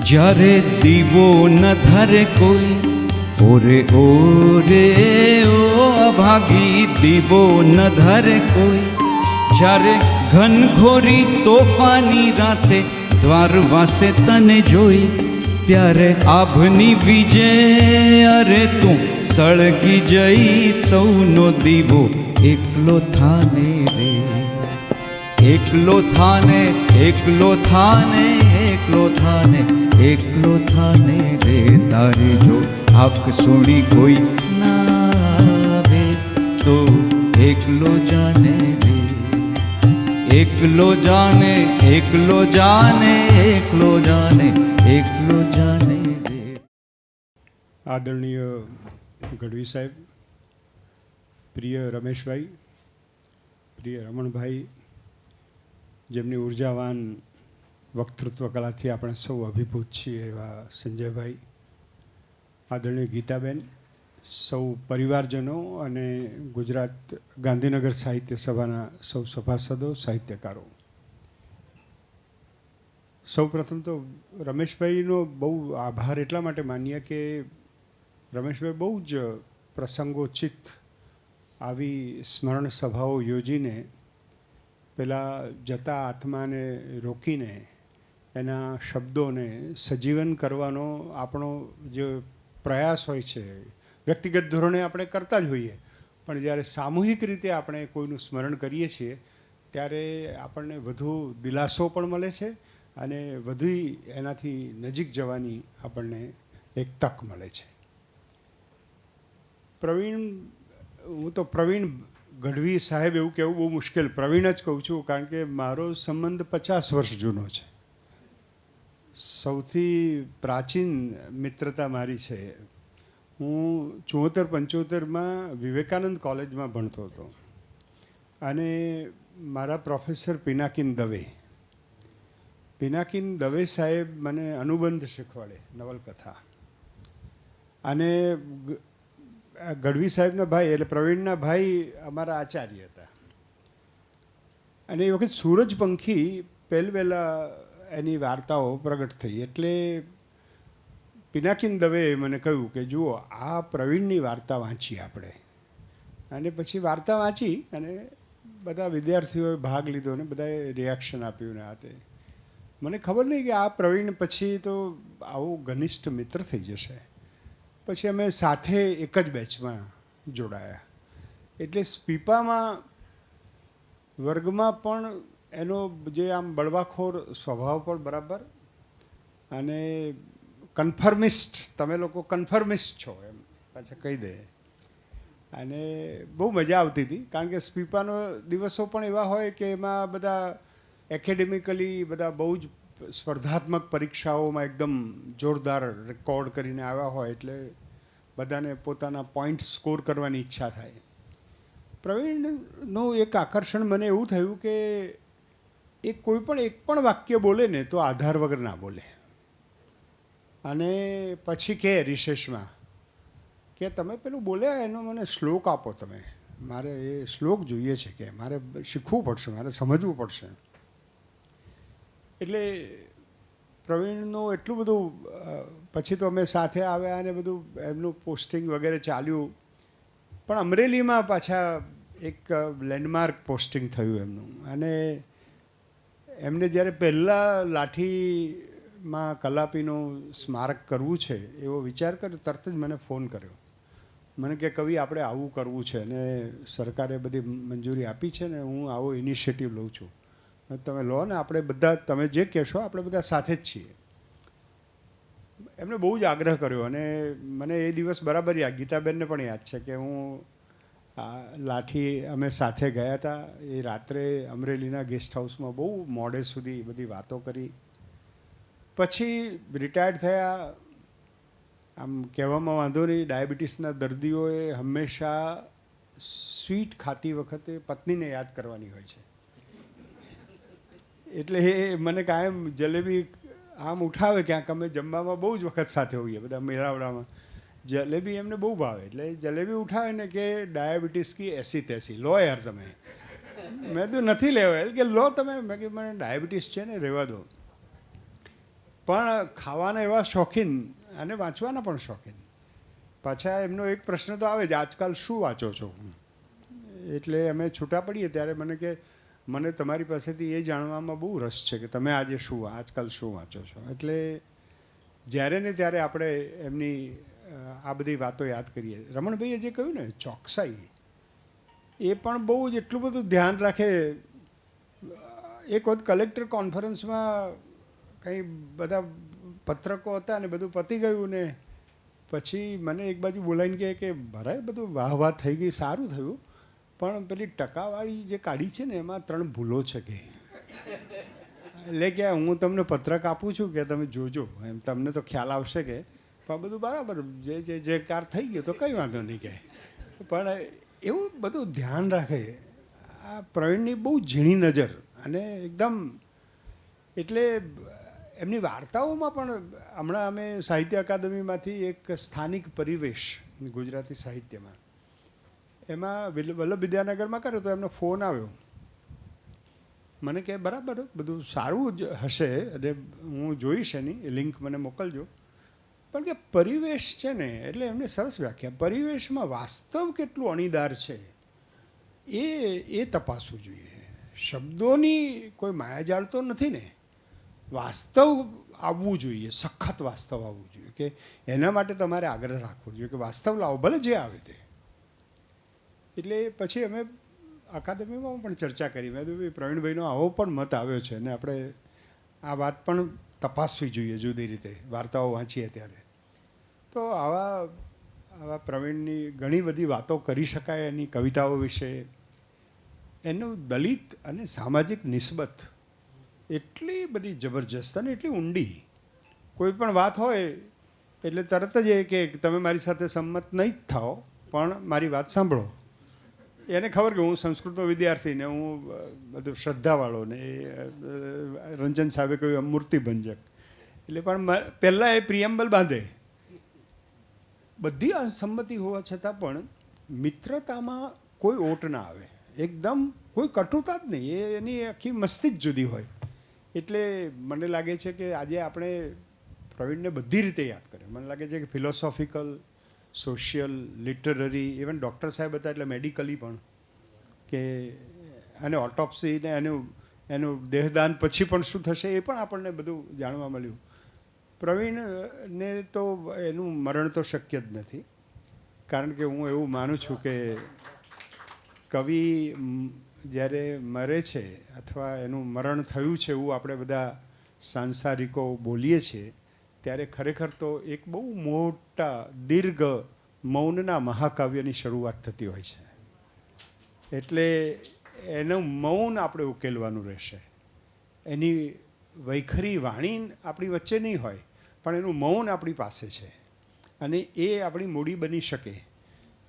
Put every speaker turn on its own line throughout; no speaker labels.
જ્યારે દીવો ન ધરે કોઈ, ઓરે ઓરે ઓ અભાગી દીવો ન ધરે કોઈ, જ્યારે ઘનઘોરી તોફાની રાતે દ્વાર વાસે તને જોઈ, ત્યારે આભની વિજે અરે તું સળગી જઈ, સૌનો દીવો એકલો થાને રે, એકલો થાને, એકલો થાને, એકલો થાને, એકલો થાને રે, તારી જો હક સુણી કોઈ ના આવે તો એકલો જાને રે, એકલો જાને, એકલો જાને, એકલો જાને, એકલો જાને રે.
આદરણીય ગઢવી સાહેબ, પ્રિય રમેશભાઈ, પ્રિય રમણભાઈ, જેમની ઉર્જાવાન વક્તૃત્વ કલાથી આપણે સૌ અભિભૂત છીએ એવા સંજયભાઈ, આદરણીય ગીતાબેન, સૌ પરિવારજનો અને ગુજરાત ગાંધીનગર સાહિત્ય સભાના સૌ સભાસદો, સાહિત્યકારો. સૌ પ્રથમ તો રમેશભાઈનો બહુ આભાર એટલા માટે માનીએ કે રમેશભાઈ બહુ જ પ્રસંગોચિત આવી સ્મરણ સભાઓ યોજીને પેલા જતા આત્માને રોકીને એના શબ્દોને સજીવન કરવાનો આપણો જે પ્રયાસ હોય છે, વ્યક્તિગત ધોરણે આપણે કરતા જ હોઈએ, પણ જ્યારે સામૂહિક રીતે આપણે કોઈનું સ્મરણ કરીએ છીએ ત્યારે આપણને વધુ દિલાસો પણ મળે છે અને વધુ એનાથી નજીક જવાની આપણને એક તક મળે છે. પ્રવીણ, હું તો પ્રવીણ ગઢવી સાહેબ એવું કહેવું બહુ મુશ્કેલ, પ્રવીણ જ કહું છું, કારણ કે મારો સંબંધ 50 વર્ષ જૂનો છે. સૌથી પ્રાચીન મિત્રતા મારી છે. હું 74-75માં વિવેકાનંદ કોલેજમાં ભણતો હતો અને મારા પ્રોફેસર પિનાકીન દવે સાહેબ મને અનુબંધ શીખવાડે, નવલકથા. અને ગઢવી સાહેબના ભાઈ એટલે પ્રવીણના ભાઈ અમારા આચાર્ય હતા. અને એ વખત સૂરજપંખી પહેલવેલા એની વાર્તાઓ પ્રગટ થઈ, એટલે પિનાકીન દવેએ મને કહ્યું કે જુઓ, આ પ્રવીણની વાર્તા વાંચીએ આપણે. અને પછી વાર્તા વાંચી અને બધા વિદ્યાર્થીઓએ ભાગ લીધો ને બધાએ રિએક્શન આપ્યું ને આ તે. મને ખબર નહીં કે આ પ્રવીણ પછી તો આવો ઘનિષ્ઠ મિત્ર થઈ જશે. પછી અમે સાથે એક જ બેચમાં જોડાયા. એટલે સ્પીપામાં વર્ગમાં પણ એનો જે આમ બળવાખોર સ્વભાવ પણ બરાબર, અને કન્ફર્મિસ્ટ, તમે લોકો કન્ફર્મિસ્ટ છો એમ પાછા કહી દે. અને બહુ મજા આવતી હતી, કારણ કે સ્પીપાનો દિવસો પણ એવા હોય કે એમાં બધા એકેડેમિકલી બધા બહુ જ સ્પર્ધાત્મક પરીક્ષાઓમાં એકદમ જોરદાર રેકોર્ડ કરીને આવ્યા હોય, એટલે બધાને પોતાના પોઈન્ટ સ્કોર કરવાની ઈચ્છા થાય. પ્રવીણનું એક આકર્ષણ મને એવું થયું કે એ કોઈ પણ એક પણ વાક્ય બોલે ને તો આધાર વગર ના બોલે. અને પછી કે રિસેસમાં કે તમે પેલું બોલ્યા એનો મને શ્લોક આપો, તમે મારે એ શ્લોક જોઈએ છે, કે મારે શીખવું પડશે, મારે સમજવું પડશે. એટલે પ્રવીણનું એટલું બધું, પછી તો અમે સાથે આવ્યા અને બધું એમનું પોસ્ટિંગ વગેરે ચાલ્યું. પણ અમરેલીમાં પાછા એક લેન્ડમાર્ક પોસ્ટિંગ થયું એમનું. અને એમને જ્યારે પહેલાં લાઠીમાં કલાપીનું સ્મારક કરવું છે એવો વિચાર કર્યો, તરત જ મને ફોન કર્યો. મને કે કવિ આપણે આવું કરવું છે અને સરકારે બધી મંજૂરી આપી છે ને હું આવો ઇનિશિયેટિવ લઉં છું, તમે લો ને, આપણે બધા તમે જે કહેશો આપણે બધા સાથે જ છીએ. એમણે બહુ જ આગ્રહ કર્યો અને મને એ દિવસ બરાબર યાદ, ગીતાબેનને પણ યાદ છે કે હું લાઠી અમે સાથે ગયા હતા. એ રાત્રે અમરેલીના ગેસ્ટ હાઉસમાં બહુ મોડે સુધી બધી વાતો કરી. પછી રિટાયર્ડ થયા. આમ કહેવામાં વાંધો નહીં, ડાયાબિટીસના દર્દીઓએ હંમેશા સ્વીટ ખાતી વખતે પત્નીને યાદ કરવાની હોય છે. એટલે એ મને કાયમ જલેબી આમ ઉઠાવે ક્યાંક, અમે જમવામાં બહુ જ વખત સાથે હોઈએ બધા મેળાવડામાં. જલેબી એમને બહુ ભાવે, એટલે જલેબી ઉઠાવે ને કે ડાયાબિટીસ કી એસી તેસી લો યાર તમે. મેં તો નથી લેવા, એટલે કે લો તમે. મેં કીધું મને ડાયાબિટીસ છે ને, રહેવા દો. પણ ખાવાના એવા શોખીન અને વાંચવાના પણ શોખીન. પાછા એમનો એક પ્રશ્ન તો આવે જ, આજકાલ શું વાંચો છો? એટલે અમે છૂટા પડીએ ત્યારે મને કે મને તમારી પાસેથી એ જાણવામાં બહુ રસ છે કે તમે આજે આજકાલ શું વાંચો છો. એટલે જ્યારે ને ત્યારે આપણે એમની આ બધી વાતો યાદ કરીએ. રમણભાઈએ જે કહ્યું ને ચોકસાઈ, એ પણ બહુ જ એટલું બધું ધ્યાન રાખે. એક વખત કલેક્ટર કોન્ફરન્સમાં કંઈ બધા પત્રકો હતા ને બધું પતી ગયું ને પછી મને એક બાજુ બોલાવીને કહે કે ભરાય બધું વાહ વાહ થઈ ગઈ, સારું થયું, પણ પેલી ટકાવાળી જે કાઢી છે ને એમાં 3 ભૂલો છે કે. એટલે કે હું તમને પત્રક આપું છું કે તમે જોજો, એમ તમને તો ખ્યાલ આવશે કે. પણ બધું બરાબર, જે કાર થઈ ગયો તો કંઈ વાંધો નહીં કહે. પણ એવું બધું ધ્યાન રાખે. આ પ્રવીણની બહુ ઝીણી નજર અને એકદમ. એટલે એમની વાર્તાઓમાં પણ હમણાં અમે સાહિત્ય અકાદમીમાંથી એક સ્થાનિક પરિવેશ ગુજરાતી સાહિત્યમાં એમાં વલ્લભ વિદ્યાનગરમાં કર્યો તો એમનો ફોન આવ્યો. મને કહે બરાબર બધું સારું જ હશે અને હું જોઈશ એની લિંક મને મોકલજો. પણ કે પરિવેશ છે ને, એટલે એમને સરસ વ્યાખ્યા, પરિવેશમાં વાસ્તવ કેટલું અણીદાર છે એ તપાસવું જોઈએ. શબ્દોની કોઈ માયાજાળ તો નથી ને, વાસ્તવ આવવું જોઈએ, સખત વાસ્તવ આવવું જોઈએ. કે એના માટે તમારે આગ્રહ રાખવો જોઈએ કે વાસ્તવ લાવો, ભલે જે આવે તે. એટલે પછી અમે અકાદમીમાં પણ ચર્ચા કરી. મેં કીધું પ્રવીણભાઈનો આવો પણ મત આવ્યો છે અને આપણે આ વાત પણ તપાસવી જોઈએ જુદી રીતે વાર્તાઓ વાંચીએ ત્યારે. તો આવા પ્રવીણની ઘણી બધી વાતો કરી શકાય. એની કવિતાઓ વિશે એનું દલિત અને સામાજિક નિસ્બત એટલી બધી જબરજસ્ત અને એટલી ઊંડી. કોઈ પણ વાત હોય એટલે તરત જ એ કે તમે મારી સાથે સંમત નહીં જ થાઓ પણ મારી વાત સાંભળો. એને ખબર કે હું સંસ્કૃતનો વિદ્યાર્થી ને હું બધું શ્રદ્ધાવાળો ને રંજન સાહેબે કહ્યું મૂર્તિભંજક. એટલે પણ પહેલાં એ પ્રિએમ્બલ બાંધે. બધી અસંમતિ હોવા છતાં પણ મિત્રતામાં કોઈ ઓટ ના આવે, એકદમ કોઈ કટુતા જ નહીં. એની આખી મસ્તી જ જુદી હોય. એટલે મને લાગે છે કે આજે આપણે પ્રવીણને બધી રીતે યાદ કરીએ. મને લાગે છે કે philosophical, social, literary, even doctor સાહેબ હતા એટલે મેડિકલી પણ કે અને ઓટોપ્સી ને એનું દેહદાન પછી પણ શું થશે એ પણ આપણને બધું જાણવા મળ્યું. પ્રવીણને તો એનું મરણ તો શક્ય જ નથી. કારણ કે હું એવું માનું છું કે કવિ જ્યારે મરે છે અથવા એનું મરણ થયું છે એવું આપણે બધા સાંસારિકો બોલીએ છીએ ત્યારે ખરેખર તો એક બહુ મોટા દીર્ઘ મૌનના મહાકાવ્યની શરૂઆત થતી હોય છે. એટલે એનું મૌન આપણે ઉકેલવાનું રહેશે. એની વૈખરી વાણી આપણી વચ્ચે નહીં હોય પણ એનું મૌન આપણી પાસે છે અને એ આપણી મૂડી બની શકે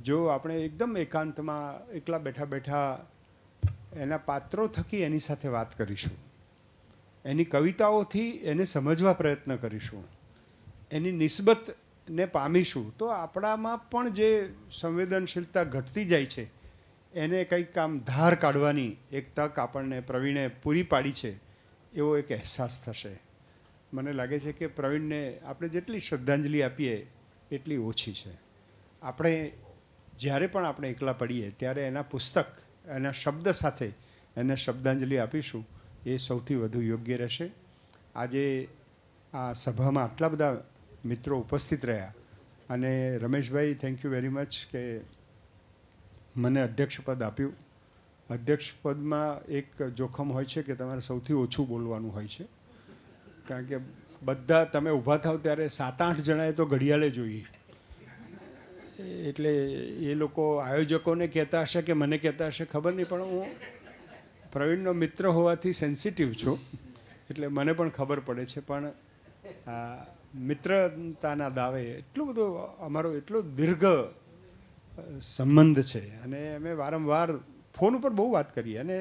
જો આપણે એકદમ એકાંતમાં એકલા બેઠા બેઠા એના પાત્રો થકી એની સાથે વાત કરીશું, એની કવિતાઓથી એને સમજવા પ્રયત્ન કરીશું, એની નિસ્બતને પામીશું તો આપણામાં પણ જે સંવેદનશીલતા ઘટતી જાય છે એને કંઈક આમ ધાર કાઢવાની એક તક આપણને પ્રવીણે પૂરી પાડી છે એવો એક અહેસાસ થશે. મને લાગે છે કે પ્રવીણને આપણે જેટલી શ્રદ્ધાંજલિ આપીએ એટલી ઓછી છે. આપણે જ્યારે પણ આપણે એકલા પડીએ ત્યારે એના પુસ્તક, એના શબ્દ સાથે એને શ્રદ્ધાંજલિ આપીશું એ સૌથી વધુ યોગ્ય રહેશે. આજે આ સભામાં આટલા બધા મિત્રો ઉપસ્થિત રહ્યા અને Rameshbhai thank you very much કે મને અધ્યક્ષપદ આપ્યું. અધ્યક્ષપદમાં એક જોખમ હોય છે કે તમારે સૌથી ઓછું બોલવાનું હોય છે કારણ કે બધા તમે ઊભા થાવ ત્યારે 7-8 જણાએ તો ઘડિયાળે જોઈએ. એટલે એ લોકો આયોજકોને કહેતા હશે કે મને કહેતા હશે ખબર નહીં, પણ હું પ્રવીણનો મિત્ર હોવાથી સેન્સિટિવ છું એટલે મને પણ ખબર પડે છે. પણ મિત્રતાના દાવે એટલું બધું અમારો એટલો દીર્ઘ સંબંધ છે અને અમે વારંવાર ફોન ઉપર બહુ વાત કરીએ અને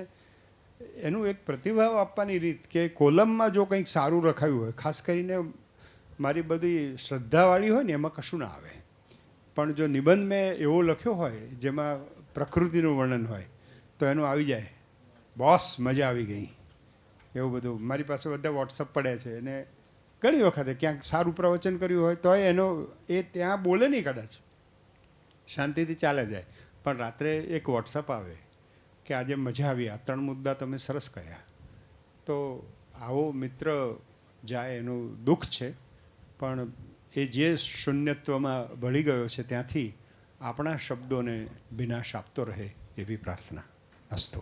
એનું એક પ્રતિભાવ આપવાની રીત કે કોલમમાં જો કંઈક સારું લખાયું હોય, ખાસ કરીને મારી બધી શ્રદ્ધાવાળી હોય ને એમાં કશું ના આવે. પણ જો નિબંધ મેં એવો લખ્યો હોય જેમાં પ્રકૃતિનું વર્ણન હોય તો એનું આવી જાય, બોસ મજા આવી ગઈ, એવું બધું. મારી પાસે બધા વોટ્સઅપ પડ્યા છે અને ઘણી વખતે ક્યાંક સારું પ્રવચન કર્યું હોય તો એનો એ ત્યાં બોલે નહીં, કદાચ શાંતિથી ચાલે જાય, પણ રાત્રે એક વોટ્સઅપ આવે કે આજે મજા આવી, આ 3 મુદ્દા તમે સરસ કહ્યા. તો આવો મિત્ર જાય એનું દુઃખ છે, પણ એ જે શૂન્યત્વમાં ભળી ગયો છે ત્યાંથી આપણા શબ્દોને વિનાશ આપતો રહે એવી પ્રાર્થના. અસ્તુ.